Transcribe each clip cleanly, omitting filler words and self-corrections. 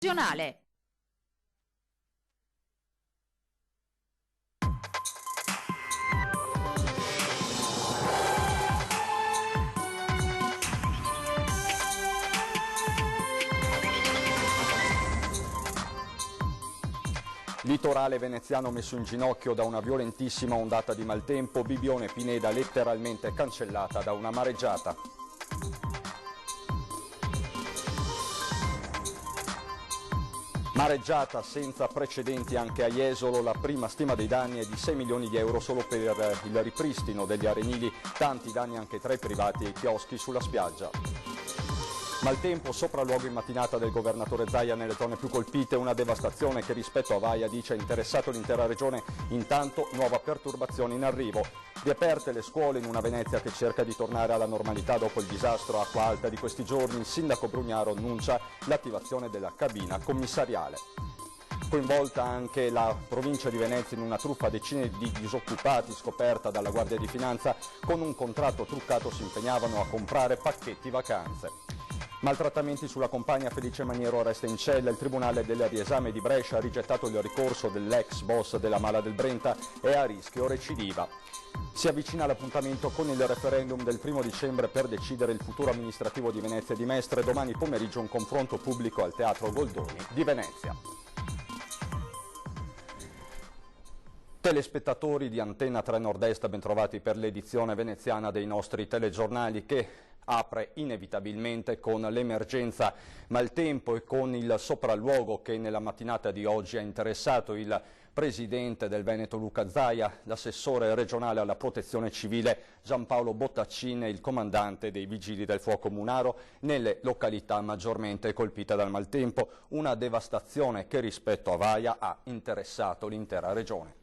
nazionale. Litorale veneziano messo in ginocchio da una violentissima ondata di maltempo, Bibione Pineda letteralmente cancellata da una mareggiata. Mareggiata senza precedenti anche a Jesolo, la prima stima dei danni è di 6 milioni di euro solo per il ripristino degli arenili, tanti danni anche tra i privati e i chioschi sulla spiaggia. Maltempo, sopralluogo in mattinata del governatore Zaia nelle zone più colpite, una devastazione che rispetto a Vaia dice ha interessato l'intera regione, intanto nuova perturbazione in arrivo. Riaperte le scuole in una Venezia che cerca di tornare alla normalità dopo il disastro acqua alta di questi giorni, il sindaco Brugnaro annuncia l'attivazione della cabina commissariale. Coinvolta anche la provincia di Venezia in una truffa, decine di disoccupati scoperta dalla Guardia di Finanza con un contratto truccato si impegnavano a comprare pacchetti vacanze. Maltrattamenti sulla compagna Felice Maniero resta in cella, il Tribunale del riesame di Brescia ha rigettato il ricorso dell'ex boss della Mala del Brenta e a rischio recidiva. Si avvicina l'appuntamento con il referendum del 1° dicembre per decidere il futuro amministrativo di Venezia e di Mestre, domani pomeriggio un confronto pubblico al Teatro Goldoni di Venezia. Telespettatori di Antenna 3 Nord-Est, bentrovati per l'edizione veneziana dei nostri telegiornali che apre inevitabilmente con l'emergenza maltempo e con il sopralluogo che nella mattinata di oggi ha interessato il presidente del Veneto Luca Zaia, l'assessore regionale alla protezione civile Giampaolo Bottaccin e il comandante dei Vigili del Fuoco Munaro nelle località maggiormente colpite dal maltempo, una devastazione che rispetto a Vaia ha interessato l'intera regione.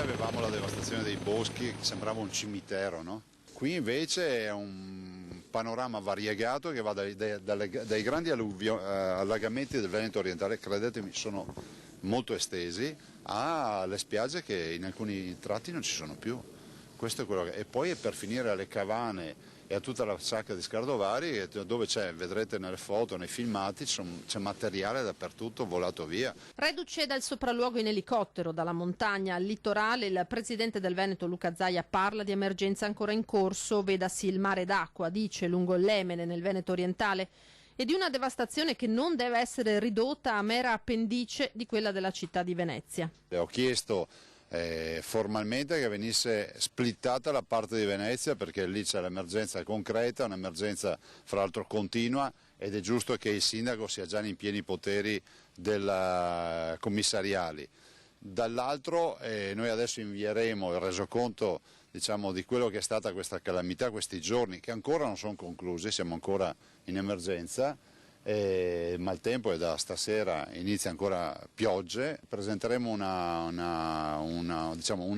Avevamo la devastazione dei boschi, sembrava un cimitero, no? Qui invece è un panorama variegato che va dai grandi allagamenti del Veneto orientale, credetemi sono molto estesi, alle spiagge che in alcuni tratti non ci sono più. Questo è quello che... E poi per finire alle cavane e a tutta la sacca di Scardovari, dove c'è, vedrete nelle foto, nei filmati, c'è materiale dappertutto volato via. Reduce dal sopralluogo in elicottero dalla montagna al litorale, il presidente del Veneto Luca Zaia parla di emergenza ancora in corso, vedasi il mare d'acqua, dice, lungo il Lemene nel Veneto orientale, e di una devastazione che non deve essere ridotta a mera appendice di quella della città di Venezia. Ho chiesto formalmente che venisse splittata la parte di Venezia perché lì c'è l'emergenza concreta, un'emergenza fra l'altro continua ed è giusto che il sindaco sia già in pieni poteri commissariali. Dall'altro noi adesso invieremo il resoconto di quello che è stata questa calamità questi giorni che ancora non sono conclusi, siamo ancora in emergenza. Il maltempo e da stasera inizia ancora piogge, presenteremo una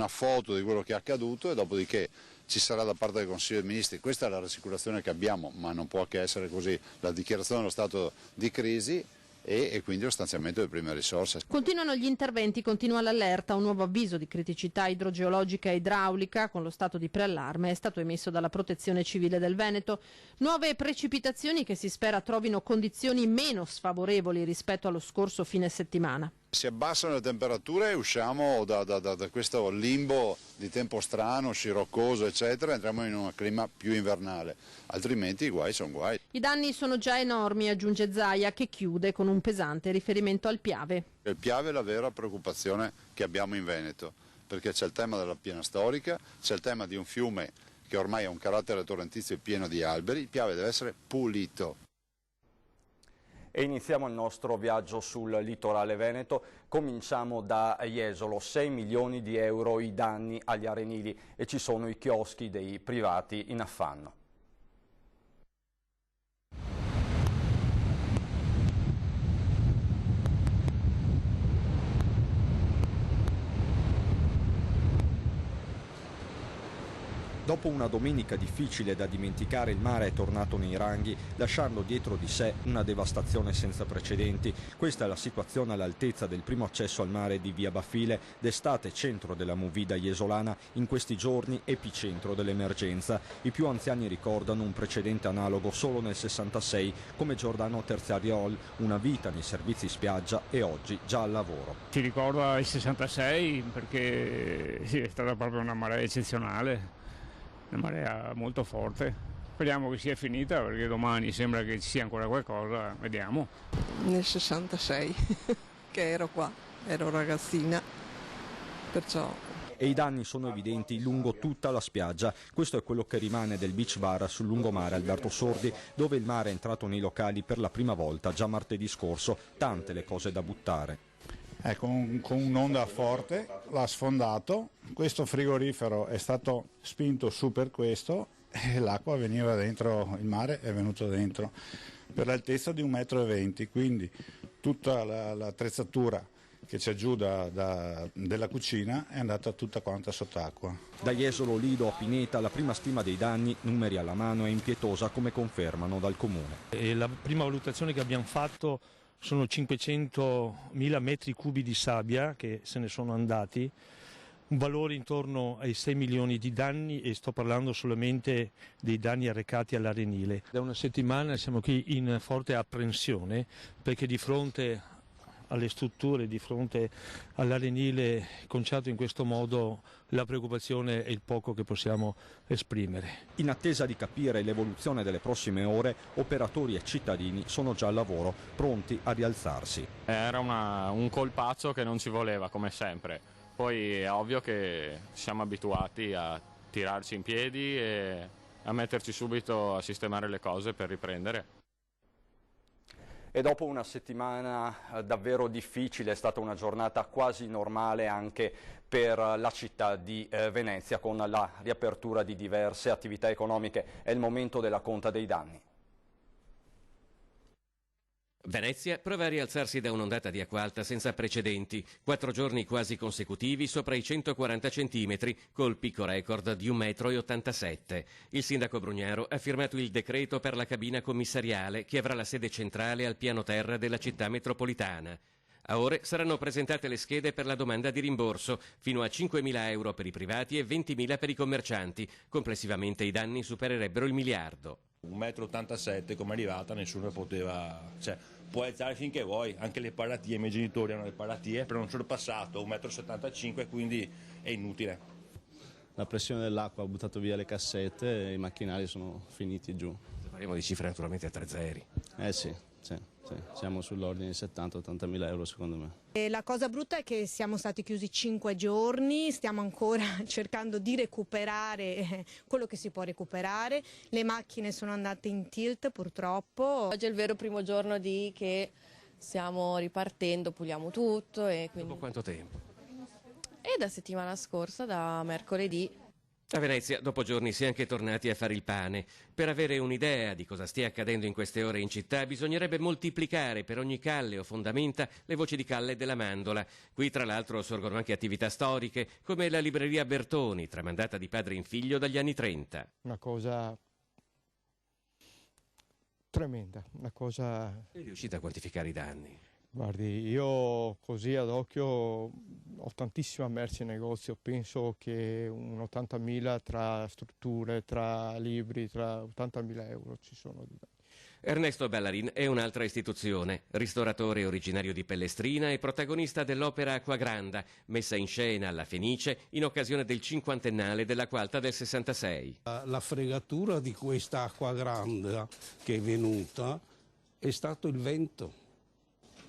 foto di quello che è accaduto e dopodiché ci sarà da parte del Consiglio dei Ministri, questa è la rassicurazione che abbiamo, ma non può che essere così, la dichiarazione dello stato di crisi e quindi lo stanziamento delle prime risorse. Continuano gli interventi, continua l'allerta, un nuovo avviso di criticità idrogeologica e idraulica con lo stato di preallarme è stato emesso dalla Protezione Civile del Veneto. Nuove precipitazioni che si spera trovino condizioni meno sfavorevoli rispetto allo scorso fine settimana. Si abbassano le temperature e usciamo da questo limbo di tempo strano, sciroccoso eccetera, entriamo in un clima più invernale, altrimenti i guai sono guai. I danni sono già enormi, aggiunge Zaia, che chiude con un pesante riferimento al Piave. Il Piave è la vera preoccupazione che abbiamo in Veneto, perché c'è il tema della piena storica, c'è il tema di un fiume che ormai ha un carattere torrentizio pieno di alberi, il Piave deve essere pulito. E iniziamo il nostro viaggio sul litorale veneto, cominciamo da Jesolo, 6 milioni di euro i danni agli arenili e ci sono i chioschi dei privati in affanno. Dopo una domenica difficile da dimenticare, il mare è tornato nei ranghi, lasciando dietro di sé una devastazione senza precedenti. Questa è la situazione all'altezza del primo accesso al mare di Via Baffile, d'estate centro della movida iesolana, in questi giorni epicentro dell'emergenza. I più anziani ricordano un precedente analogo solo nel 66, come Giordano Terzariol, una vita nei servizi spiaggia e oggi già al lavoro. Ti ricorda il 66 perché sì, è stata proprio una marea eccezionale. Una marea molto forte. Speriamo che sia finita perché domani sembra che ci sia ancora qualcosa, vediamo. Nel 66 che ero qua, ero ragazzina, perciò... E i danni sono evidenti lungo tutta la spiaggia. Questo è quello che rimane del beach bar sul lungomare Alberto Sordi, dove il mare è entrato nei locali per la prima volta già martedì scorso. Tante le cose da buttare. Con un'onda forte l'ha sfondato, questo frigorifero è stato spinto su per questo e l'acqua veniva dentro, il mare è venuto dentro per l'altezza di 1,20 m, quindi tutta l'attrezzatura che c'è giù della cucina è andata tutta quanta sott'acqua. Da Jesolo, Lido a Pineta la prima stima dei danni, numeri alla mano, è impietosa, come confermano dal comune. E la prima valutazione che abbiamo fatto sono 500.000 metri cubi di sabbia che se ne sono andati, un valore intorno ai 6 milioni di danni, e sto parlando solamente dei danni arrecati all'arenile. Da una settimana siamo qui in forte apprensione perché di fronte alle strutture, di fronte all'arenile conciato in questo modo, la preoccupazione è il poco che possiamo esprimere. In attesa di capire l'evoluzione delle prossime ore, operatori e cittadini sono già al lavoro, pronti a rialzarsi. Era un colpaccio che non ci voleva, come sempre. Poi è ovvio che siamo abituati a tirarci in piedi e a metterci subito a sistemare le cose per riprendere. E dopo una settimana davvero difficile, è stata una giornata quasi normale anche per la città di Venezia, con la riapertura di diverse attività economiche. È il momento della conta dei danni. Venezia prova a rialzarsi da un'ondata di acqua alta senza precedenti, 4 giorni quasi consecutivi sopra i 140 centimetri, col picco record di 1,87 m. Il sindaco Brugnaro ha firmato il decreto per la cabina commissariale che avrà la sede centrale al piano terra della città metropolitana. A ore saranno presentate le schede per la domanda di rimborso, fino a 5.000 euro per i privati e 20.000 per i commercianti. Complessivamente i danni supererebbero il miliardo. 1,87 m come è arrivata, nessuno poteva, puoi alzare finché vuoi, anche le paratie, i miei genitori hanno le paratie, però non sono passato 1,75 m, quindi è inutile. La pressione dell'acqua ha buttato via le cassette e i macchinari sono finiti giù. Parliamo di cifre naturalmente a 3 zeri. Sì, siamo sull'ordine di 70-80 mila euro secondo me. E la cosa brutta è che siamo stati chiusi 5 giorni, stiamo ancora cercando di recuperare quello che si può recuperare, le macchine sono andate in tilt purtroppo. Oggi è il vero primo giorno che stiamo ripartendo, puliamo tutto. E quindi... Dopo quanto tempo? E da settimana scorsa, da mercoledì. A Venezia, dopo giorni, si è anche tornati a fare il pane. Per avere un'idea di cosa stia accadendo in queste ore in città, bisognerebbe moltiplicare per ogni calle o fondamenta le voci di Calle della Mandola. Qui, tra l'altro, sorgono anche attività storiche, come la libreria Bertoni, tramandata di padre in figlio dagli anni 30. Una cosa tremenda, una cosa... È riuscita a quantificare i danni? Guardi, io così ad occhio ho tantissima merce in negozio, penso che un 80.000 tra strutture, tra libri, tra 80.000 euro ci sono di danni. Ernesto Ballarin è un'altra istituzione, ristoratore originario di Pellestrina e protagonista dell'opera Acquagranda, messa in scena alla Fenice in occasione del 50ennale dell'Acqua Alta del 66. La fregatura di questa Acquagranda che è venuta è stato il vento.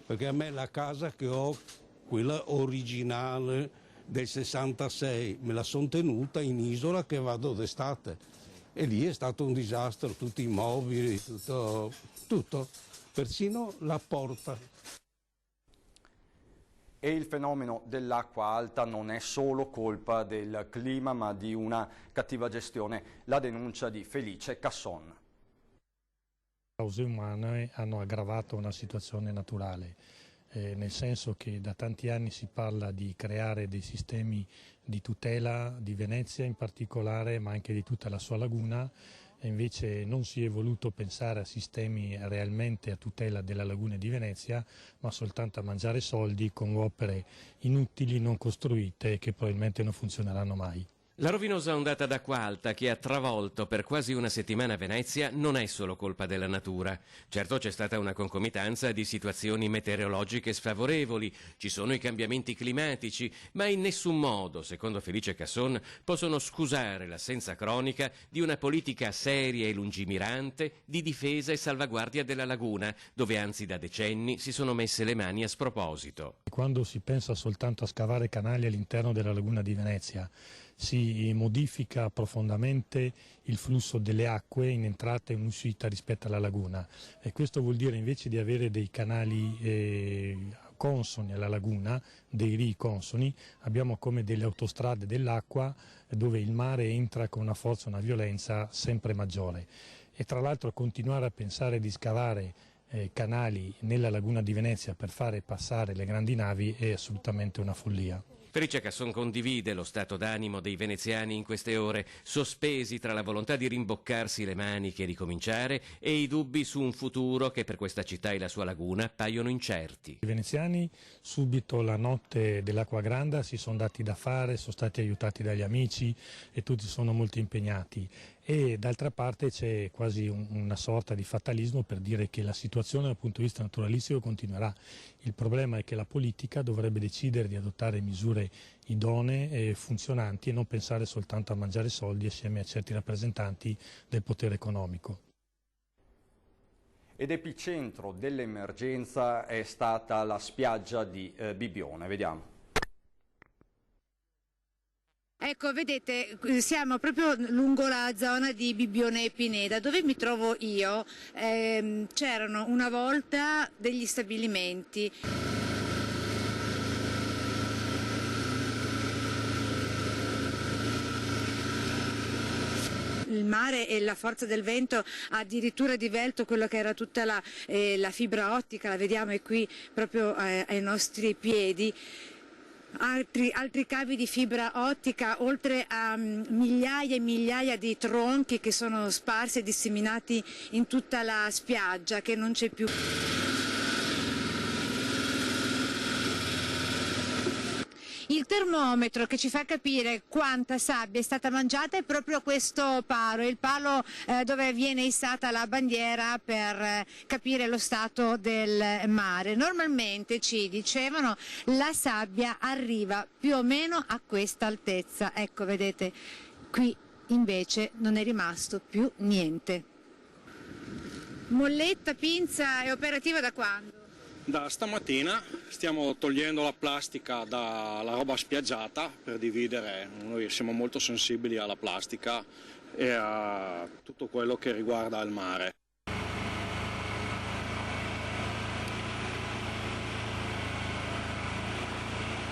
Perché a me la casa che ho, quella originale del 66, me la sono tenuta in isola che vado d'estate e lì è stato un disastro, tutti i mobili, tutto, persino la porta. E il fenomeno dell'acqua alta non è solo colpa del clima ma di una cattiva gestione, la denuncia di Felice Casson. Le cause umane hanno aggravato una situazione naturale. nel senso che da tanti anni si parla di creare dei sistemi di tutela di Venezia in particolare, ma anche di tutta la sua laguna, e invece non si è voluto pensare a sistemi realmente a tutela della laguna di Venezia, ma soltanto a mangiare soldi con opere inutili, non costruite e che probabilmente non funzioneranno mai. La rovinosa ondata d'acqua alta che ha travolto per quasi una settimana Venezia non è solo colpa della natura. Certo c'è stata una concomitanza di situazioni meteorologiche sfavorevoli, ci sono i cambiamenti climatici, ma in nessun modo, secondo Felice Casson, possono scusare l'assenza cronica di una politica seria e lungimirante di difesa e salvaguardia della laguna, dove anzi da decenni si sono messe le mani a sproposito. Quando si pensa soltanto a scavare canali all'interno della laguna di Venezia, si modifica profondamente il flusso delle acque in entrata e in uscita rispetto alla laguna, e questo vuol dire, invece di avere dei canali consoni alla laguna, dei rii consoni, abbiamo come delle autostrade dell'acqua dove il mare entra con una forza, una violenza sempre maggiore. E tra l'altro continuare a pensare di scavare canali nella laguna di Venezia per fare passare le grandi navi è assolutamente una follia. Felice Casson condivide lo stato d'animo dei veneziani in queste ore, sospesi tra la volontà di rimboccarsi le maniche e ricominciare e i dubbi su un futuro che per questa città e la sua laguna paiono incerti. I veneziani subito la notte dell'Acqua Granda si sono dati da fare, sono stati aiutati dagli amici e tutti sono molto impegnati. E d'altra parte c'è quasi una sorta di fatalismo per dire che la situazione dal punto di vista naturalistico continuerà. Il problema è che la politica dovrebbe decidere di adottare misure idonee e funzionanti e non pensare soltanto a mangiare soldi assieme a certi rappresentanti del potere economico. Ed epicentro dell'emergenza è stata la spiaggia di Bibbione. Vediamo. Ecco, vedete, siamo proprio lungo la zona di Bibbione e Pineda. Dove mi trovo io c'erano una volta degli stabilimenti. Il mare e la forza del vento ha addirittura divelto quello che era tutta la fibra ottica, la vediamo è qui proprio ai nostri piedi. Altri cavi di fibra ottica, oltre a migliaia e migliaia di tronchi che sono sparsi e disseminati in tutta la spiaggia, che non c'è più. Il termometro che ci fa capire quanta sabbia è stata mangiata è proprio questo palo, il palo dove viene issata la bandiera per capire lo stato del mare. Normalmente, ci dicevano, la sabbia arriva più o meno a questa altezza. Ecco, vedete, qui invece non è rimasto più niente. Molletta, pinza è operativa da quando? Da stamattina stiamo togliendo la plastica dalla roba spiaggiata per dividere, noi siamo molto sensibili alla plastica e a tutto quello che riguarda il mare.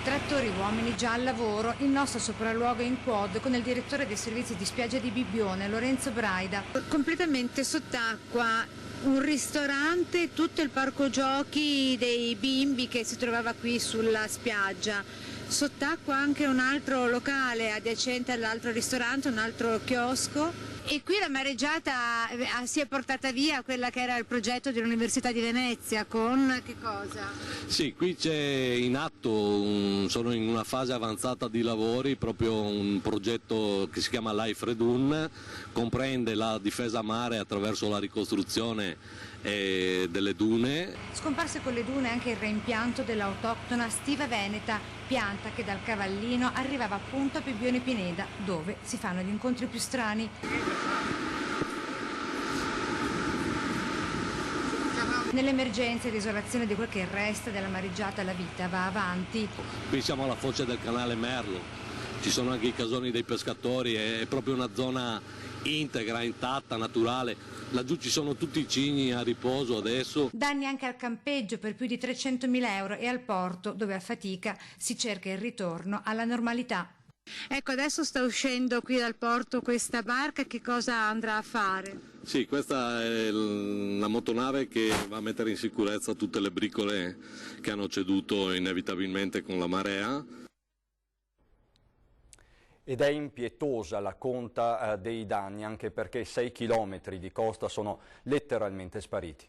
Trattori uomini già al lavoro, il nostro sopralluogo in quad con il direttore dei servizi di spiaggia di Bibbione, Lorenzo Braida. Completamente sott'acqua. Un ristorante, tutto il parco giochi dei bimbi che si trovava qui sulla spiaggia. Sott'acqua anche un altro locale adiacente all'altro ristorante, un altro chiosco. E qui la mareggiata si è portata via quella che era il progetto dell'Università di Venezia con che cosa? Sì, qui c'è in atto, sono in una fase avanzata di lavori, proprio un progetto che si chiama Life Redun, comprende la difesa mare attraverso la ricostruzione delle dune. Scomparse con le dune anche il reimpianto dell'autoctona stiva veneta, pianta che dal Cavallino arrivava appunto a Bibbione Pineda, dove si fanno gli incontri più strani. Nell'emergenza e risolazione di quel che resta della mareggiata, la vita va avanti. Qui siamo alla foce del canale Merlo, ci sono anche i casoni dei pescatori, è proprio una zona integra, intatta, naturale. Laggiù ci sono tutti i cigni a riposo adesso. Danni anche al campeggio per più di 300.000 euro e al porto, dove a fatica si cerca il ritorno alla normalità. Ecco, adesso sta uscendo qui dal porto questa barca, che cosa andrà a fare? Sì, questa è la motonave che va a mettere in sicurezza tutte le bricole che hanno ceduto inevitabilmente con la marea. Ed è impietosa la conta dei danni, anche perché 6 chilometri di costa sono letteralmente spariti.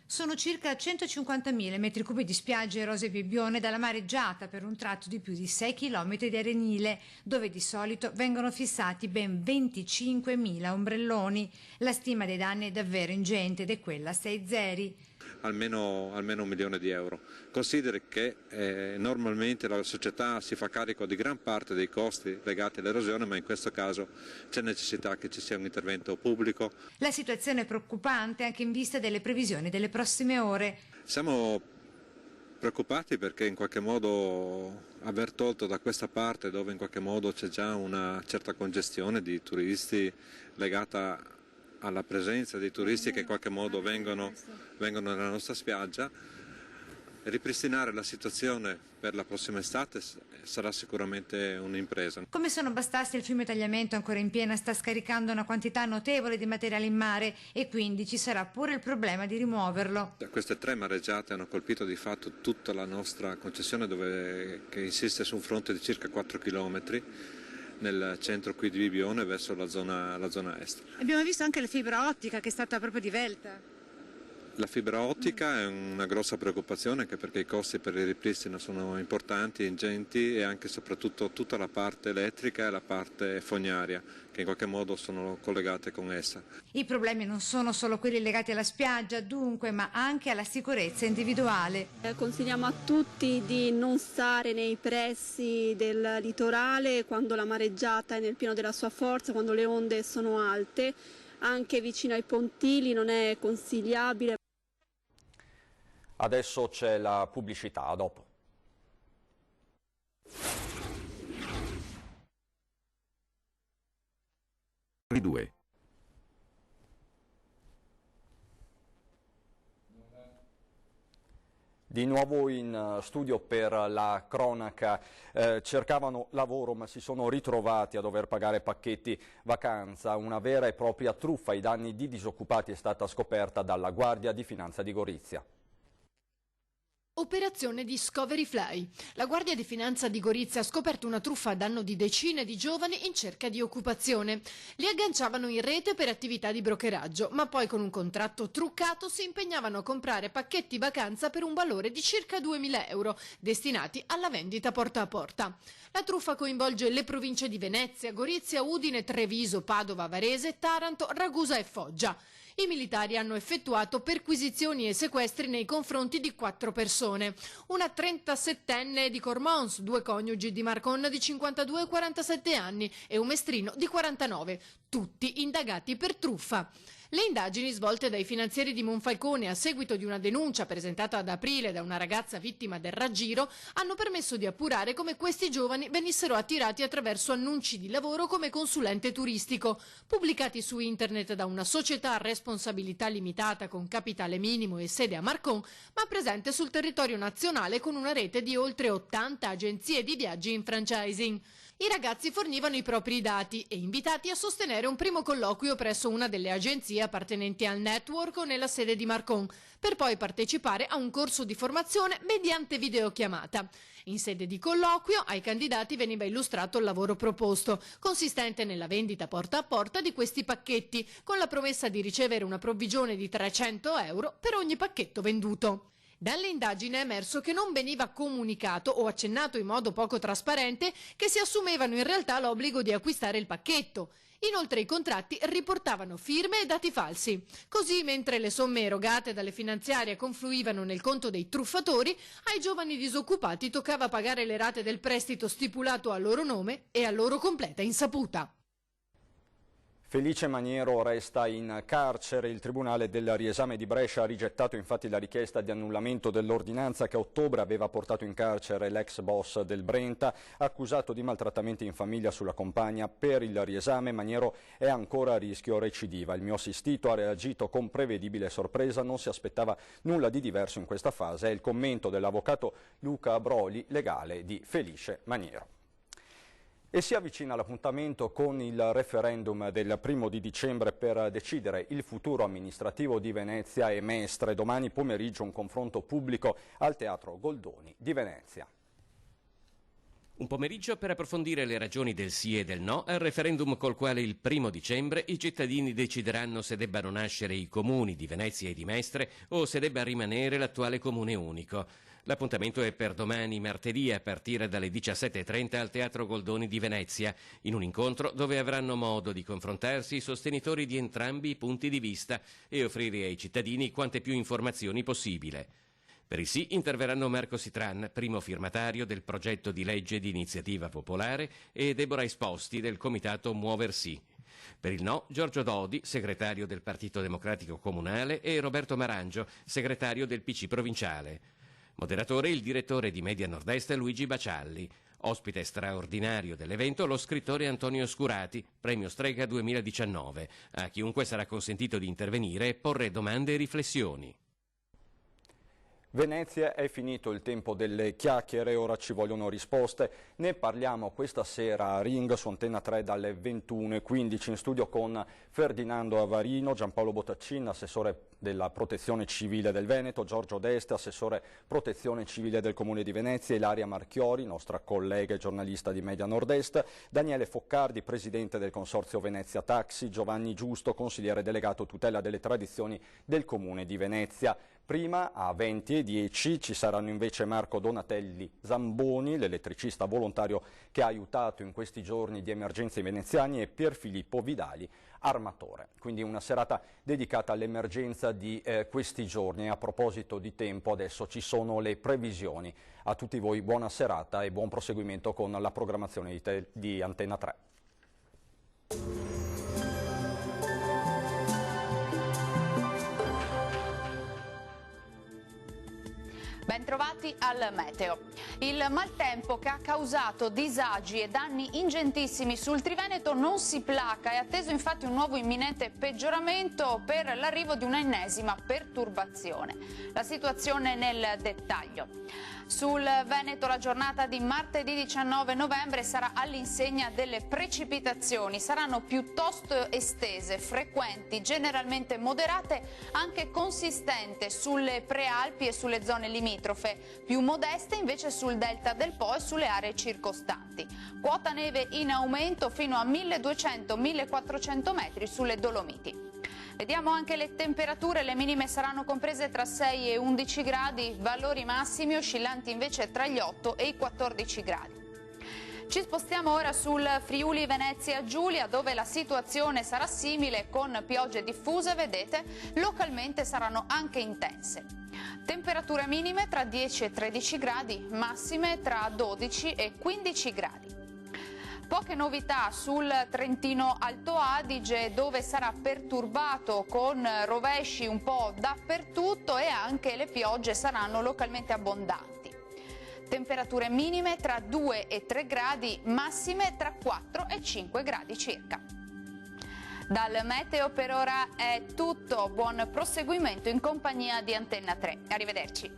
Sono circa 150.000 metri cubi di spiagge erose e bibbione dalla mareggiata per un tratto di più di 6 km di arenile, dove di solito vengono fissati ben 25.000 ombrelloni. La stima dei danni è davvero ingente ed è quella a 6 zeri. Almeno €1 milione. Consideri che normalmente la società si fa carico di gran parte dei costi legati all'erosione, ma in questo caso c'è necessità che ci sia un intervento pubblico. La situazione è preoccupante anche in vista delle previsioni delle prossime ore. Siamo preoccupati perché in qualche modo aver tolto da questa parte, dove in qualche modo c'è già una certa congestione di turisti legata alla presenza dei turisti che in qualche modo vengono nella nostra spiaggia, ripristinare la situazione per la prossima estate sarà sicuramente un'impresa. Come se non bastasse, il fiume Tagliamento, ancora in piena, sta scaricando una quantità notevole di materiale in mare e quindi ci sarà pure il problema di rimuoverlo. Queste 3 mareggiate hanno colpito di fatto tutta la nostra concessione, che insiste su un fronte di circa 4 chilometri nel centro qui di Bibbione verso la zona est. Abbiamo visto anche la fibra ottica che è stata proprio divelta. La fibra ottica è una grossa preoccupazione, anche perché i costi per il ripristino sono importanti, ingenti, e anche e soprattutto tutta la parte elettrica e la parte fognaria che in qualche modo sono collegate con essa. I problemi non sono solo quelli legati alla spiaggia, dunque, ma anche alla sicurezza individuale. Consigliamo a tutti di non stare nei pressi del litorale quando la mareggiata è nel pieno della sua forza, quando le onde sono alte. Anche vicino ai pontili non è consigliabile. Adesso c'è la pubblicità, a dopo. Di nuovo in studio per la cronaca. Cercavano lavoro ma si sono ritrovati a dover pagare pacchetti vacanza. Una vera e propria truffa ai danni di disoccupati è stata scoperta dalla Guardia di Finanza di Gorizia. Operazione Discovery Fly. La Guardia di Finanza di Gorizia ha scoperto una truffa a danno di decine di giovani in cerca di occupazione. Li agganciavano in rete per attività di brokeraggio, ma poi con un contratto truccato si impegnavano a comprare pacchetti vacanza per un valore di circa 2.000 euro, destinati alla vendita porta a porta. La truffa coinvolge le province di Venezia, Gorizia, Udine, Treviso, Padova, Varese, Taranto, Ragusa e Foggia. I militari hanno effettuato perquisizioni e sequestri nei confronti di 4 persone. Una 37enne di Cormons, 2 coniugi di Marcon di 52 e 47 anni e un mestrino di 49, tutti indagati per truffa. Le indagini svolte dai finanzieri di Monfalcone a seguito di una denuncia presentata ad aprile da una ragazza vittima del raggiro hanno permesso di appurare come questi giovani venissero attirati attraverso annunci di lavoro come consulente turistico, pubblicati su internet da una società a responsabilità limitata con capitale minimo e sede a Marcon, ma presente sul territorio nazionale con una rete di oltre 80 agenzie di viaggi in franchising. I ragazzi fornivano i propri dati e invitati a sostenere un primo colloquio presso una delle agenzie appartenenti al network o nella sede di Marcon, per poi partecipare a un corso di formazione mediante videochiamata. In sede di colloquio ai candidati veniva illustrato il lavoro proposto, consistente nella vendita porta a porta di questi pacchetti, con la promessa di ricevere una provvigione di 300 euro per ogni pacchetto venduto. Dalle indagini è emerso che non veniva comunicato o accennato in modo poco trasparente che si assumevano in realtà l'obbligo di acquistare il pacchetto. Inoltre i contratti riportavano firme e dati falsi. Così, mentre le somme erogate dalle finanziarie confluivano nel conto dei truffatori, ai giovani disoccupati toccava pagare le rate del prestito stipulato a loro nome e a loro completa insaputa. Felice Maniero resta in carcere. Il Tribunale del riesame di Brescia ha rigettato infatti la richiesta di annullamento dell'ordinanza che a ottobre aveva portato in carcere l'ex boss del Brenta, accusato di maltrattamenti in famiglia sulla compagna. Per il riesame Maniero è ancora a rischio recidiva. Il mio assistito ha reagito con prevedibile sorpresa, non si aspettava nulla di diverso in questa fase. È il commento dell'avvocato Luca Broli, legale di Felice Maniero. E si avvicina l'appuntamento con il referendum del 1° di dicembre per decidere il futuro amministrativo di Venezia e Mestre. Domani pomeriggio un confronto pubblico al Teatro Goldoni di Venezia. Un pomeriggio per approfondire le ragioni del sì e del no al referendum col quale il 1° dicembre i cittadini decideranno se debbano nascere i comuni di Venezia e di Mestre o se debba rimanere l'attuale comune unico. L'appuntamento è per domani martedì a partire dalle 17:30 al Teatro Goldoni di Venezia, in un incontro dove avranno modo di confrontarsi i sostenitori di entrambi i punti di vista e offrire ai cittadini quante più informazioni possibile. Per il sì interverranno Marco Sitran, primo firmatario del progetto di legge di iniziativa popolare, e Deborah Esposti del comitato Muoversi. Per il no, Giorgio Dodi, segretario del Partito Democratico Comunale, e Roberto Marangio, segretario del PC provinciale. Moderatore il direttore di Media Nord-Est Luigi Bacialli. Ospite straordinario dell'evento lo scrittore Antonio Scurati, premio Strega 2019. A chiunque sarà consentito di intervenire e porre domande e riflessioni. Venezia, è finito il tempo delle chiacchiere, ora ci vogliono risposte. Ne parliamo questa sera a Ring su Antenna 3 dalle 21:15 in studio con Ferdinando Avarino, Giampaolo Botaccin, assessore della Protezione Civile del Veneto, Giorgio Deste, assessore Protezione Civile del Comune di Venezia, Ilaria Marchiori, nostra collega e giornalista di Media Nord-Est, Daniele Foccardi, presidente del Consorzio Venezia Taxi, Giovanni Giusto, consigliere delegato tutela delle tradizioni del Comune di Venezia. Prima, a 20:10, ci saranno invece Marco Donatelli Zamboni, l'elettricista volontario che ha aiutato in questi giorni di emergenza i veneziani, e Pierfilippo Vidali, armatore. Quindi una serata dedicata all'emergenza di questi giorni. A proposito di tempo, adesso ci sono le previsioni. A tutti voi buona serata e buon proseguimento con la programmazione di Antenna 3. Bentrovati al meteo. Il maltempo che ha causato disagi e danni ingentissimi sul Triveneto non si placa, è atteso infatti un nuovo imminente peggioramento per l'arrivo di una ennesima perturbazione. La situazione nel dettaglio. Sul Veneto la giornata di martedì 19 novembre sarà all'insegna delle precipitazioni, saranno piuttosto estese, frequenti, generalmente moderate, anche consistente sulle prealpi e sulle zone limitrofe, più modeste invece sul delta del Po e sulle aree circostanti. Quota neve in aumento fino a 1200-1400 metri sulle Dolomiti. Vediamo anche le temperature, le minime saranno comprese tra 6 e 11 gradi, valori massimi oscillanti invece tra gli 8 e i 14 gradi. Ci spostiamo ora sul Friuli Venezia Giulia, dove la situazione sarà simile con piogge diffuse, vedete, localmente saranno anche intense. Temperature minime tra 10 e 13 gradi, massime tra 12 e 15 gradi. Poche novità sul Trentino Alto Adige, dove sarà perturbato con rovesci un po' dappertutto e anche le piogge saranno localmente abbondanti. Temperature minime tra 2 e 3 gradi, massime tra 4 e 5 gradi circa. Dal meteo per ora è tutto, buon proseguimento in compagnia di Antenna 3. Arrivederci.